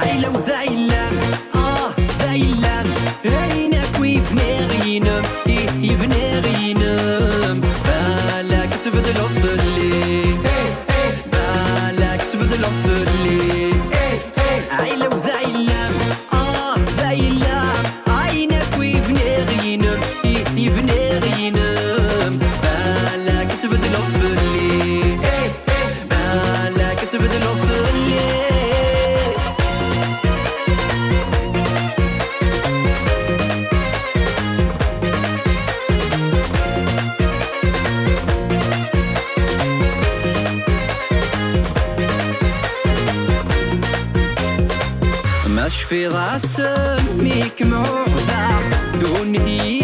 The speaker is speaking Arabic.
Ayla udayla, dayla, ayna كويف نارينم يفنارينم بالك تبدلو فلي بالك تبدلو فلي عيلا وذايلا ذايلا عينا كويف نارينم يفنارينم بالك تبدلو فلي بالك تبدلو فلي ماش في راسم ميك معوضة دون ذي